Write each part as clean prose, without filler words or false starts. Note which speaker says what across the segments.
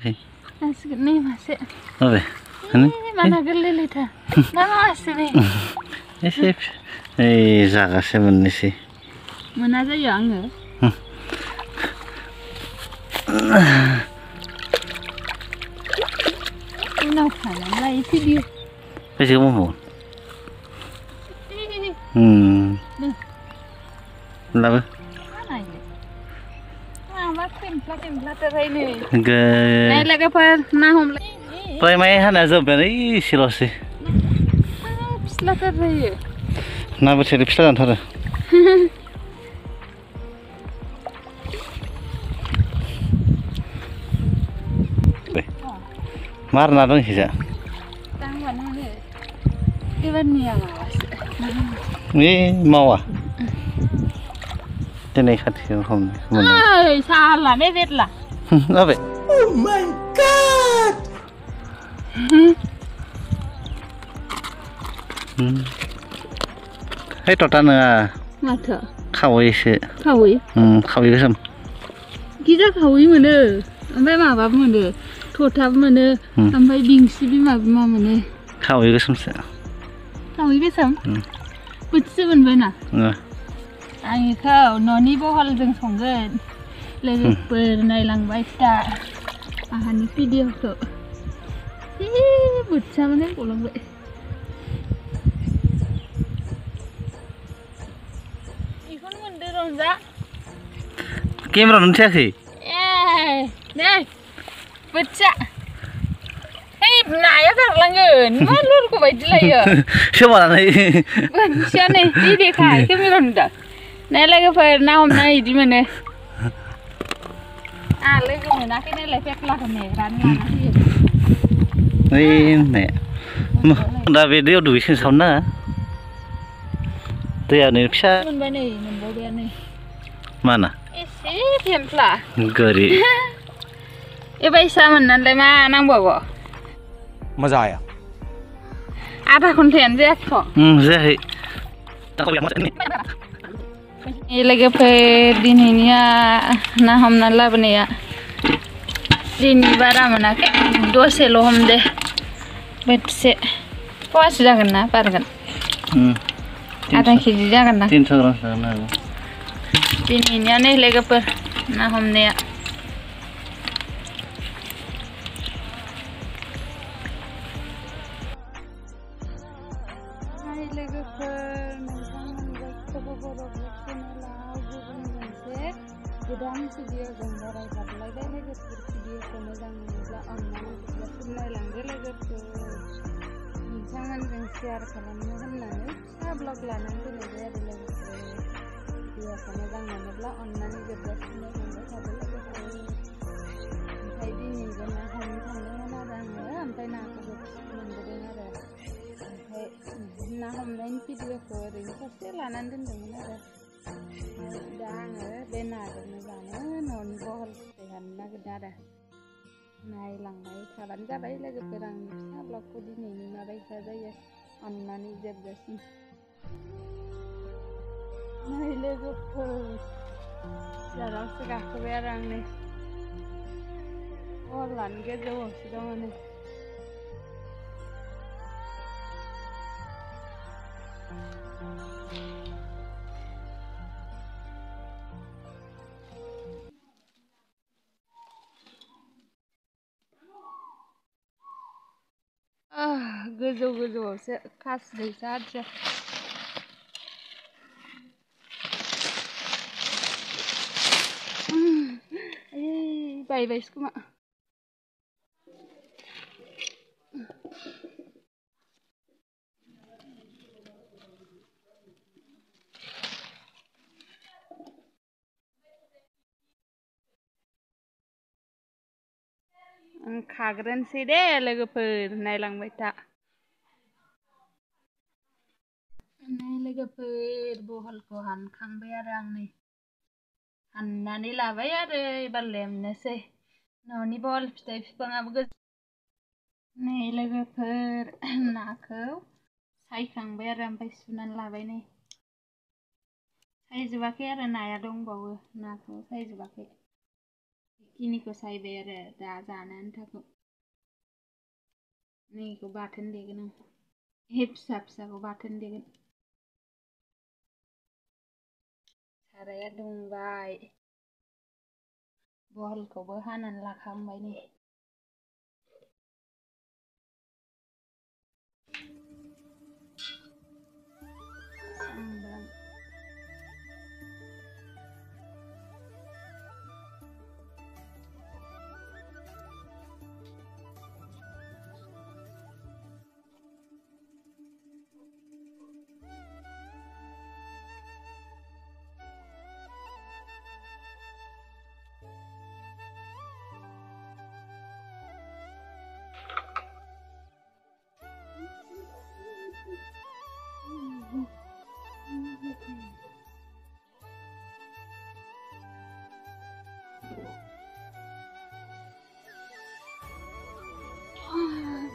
Speaker 1: Asik nih masih.
Speaker 2: Apa? Ini?
Speaker 1: Mana geli lita? Nama asik nih.
Speaker 2: Esip. Zaga semen sih.
Speaker 1: Mana aja yang enggak? Ini apa? Lah itu dia.
Speaker 2: Pasti kamu mau?
Speaker 1: Ini.
Speaker 2: Kenapa?
Speaker 1: Mana ini? Wah, templat ini.
Speaker 2: Enggak.
Speaker 1: Naik lagi apa? Nahum lagi.
Speaker 2: Play main hana zoban silosi.
Speaker 1: Plat ini.
Speaker 2: Na bersih pistol kan thora. Marna dong sih ya.
Speaker 1: Tangwan ini. Iwan nih yang awas.
Speaker 2: Ini mau ah. Ini khati hom.
Speaker 1: Ay, salah, nih bet lah.
Speaker 2: Apa?
Speaker 3: Oh my god.
Speaker 2: Hai totan ah.
Speaker 1: Mata.
Speaker 2: Kawai sih.
Speaker 1: Kawai.
Speaker 2: Kawai kesem.
Speaker 1: Kita kawai mana? Sampai apa mana? Totap mana? Sampai bingsi bima mana?
Speaker 2: Kawai kesem sih.
Speaker 1: Kawai kesem? Betul benar. Anh kau noni bohal jeng songgen. Lagi pernah lang baik tak. Ini video tu. Betul mana pulang baik. Ikon mundur orang.
Speaker 2: Kamera nanti sih.
Speaker 1: Nih, betul. Hei, naya terlangun. Malu aku baik lah ya.
Speaker 2: Siapa nih?
Speaker 1: Betul nih, ini kai kamera nanti. Nãy lấy cái phơi nào hôm nay đi mình nè. Lấy cái này cái này lấy phép là cái này rán
Speaker 2: Này. Đã video đuổi xin sống nữa. Tôi ở nơi xa.
Speaker 1: Mình bên này, mình vô bên này.
Speaker 2: Mana?
Speaker 1: Isi thêm là.
Speaker 2: Gari.
Speaker 1: Bây giờ mình ăn lại mà năng bỏ.
Speaker 3: मजा आया
Speaker 1: Ada konten dia kok.
Speaker 2: Zahid. Tak kau yang macam ni.
Speaker 1: Ini lagi di ini ya, nah hom nala bani ya. Di ini barang mana ke? 2 selo hom deh. Bet se. Puas jangan na, pargan. Ada kiri jangan na.
Speaker 2: 300 gram sana.
Speaker 1: Di ini ya nih lagi nah hom ne ya. Godaan video gambar ay day legat video ko mazang nila online sunay lang legat minsan jeng share kalam mo hanna sa blog lanan din legat video ko mazang nila online legat sunay lang sa legat ay din ni gana han na rang ampai na ko mandere na ra ay na online video ko rin sa lanan din na ra đang ở bên này rồi bạn nó nôn bol thì hành nó cái đó này lần này thà bánh ra đấy là cái rằng sắp lọc cô đi này mà bây giờ đây ăn nó đi dẹp dẹp xin này là cái giờ đó sẽ gặp cái bé rằng này ô lần cái dấu ở đâu này gozo se kas dei saja bye skuma khagran si de lagu nai lang baita nai lagu bohal ko han khang bayarang ni han nani la bayare balem nese noni bol stay pangab gaz nai lagu nakau sai khang bayarang pai sunan la bai ni sai jubake ara naya dong bawa nakau sai jubake खिनिखौ सायबाय आरो दा जानो आन्थाखौ नैखौ बाथोन देगोन आं फिसा फिसाखौ बाथोन देगोन साराया दुंबाय बहलखौबो हानानै लाखांबाय नै सामब्राम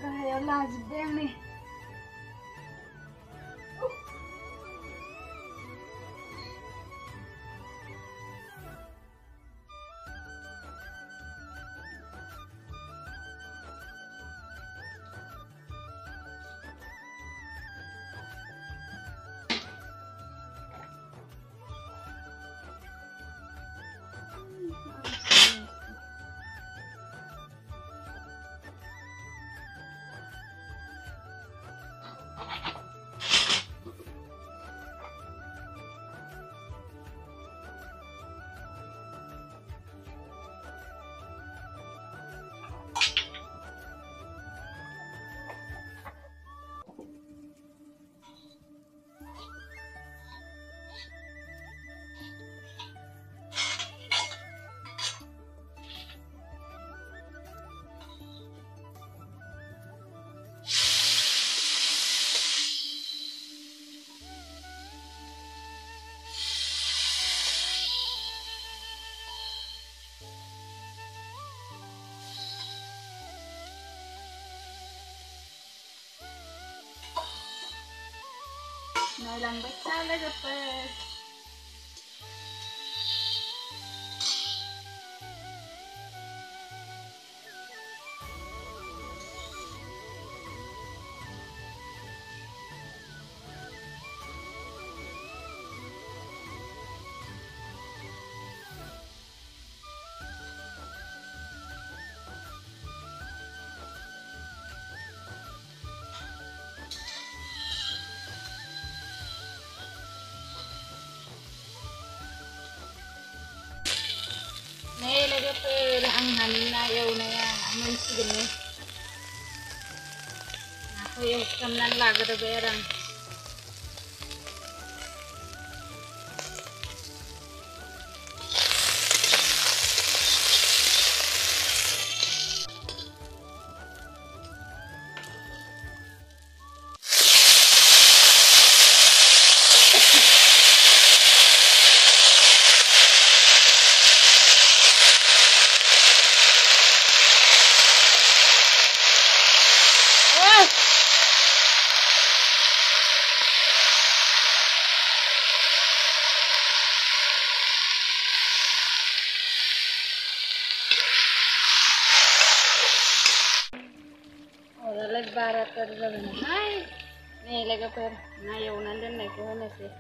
Speaker 1: गाहायाव लाजोब्बाय आं नै nailangbai ta logofer Nih logofer ang halina ewnaya moनसिगोन nih नाखौ एवफ्रामनानै लाग्रोबाय आरो आं Orangnya barat terus naik, nih logofer, nah eवनानै दोननायखौ होनोसै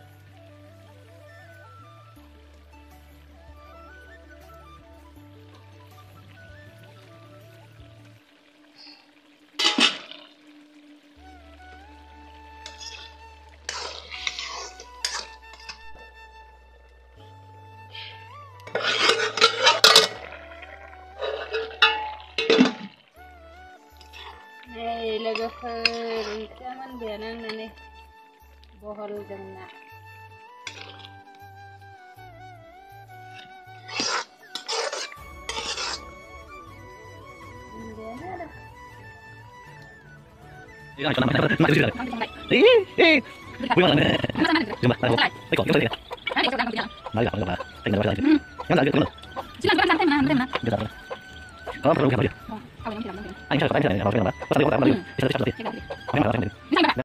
Speaker 1: Nih logofer oंख्रिया मोनबायानो आंना nih बहलजों ना मोनबायानो आरो
Speaker 2: Ini kan mana? Mana sih? Bukan mana? Cuma tahu. Kok kita lihat. Mari kita lihat. Tinggal lagi. Yang lagi mana?
Speaker 4: Sila ba santai mana?
Speaker 2: Kita lihat. Kalau perlu kita lihat.
Speaker 4: Oh, kalau yang tidak mungkin.
Speaker 2: Ayo kita lihat. Kalau kita lihat. Kita lihat. Kita lihat. Kita lihat.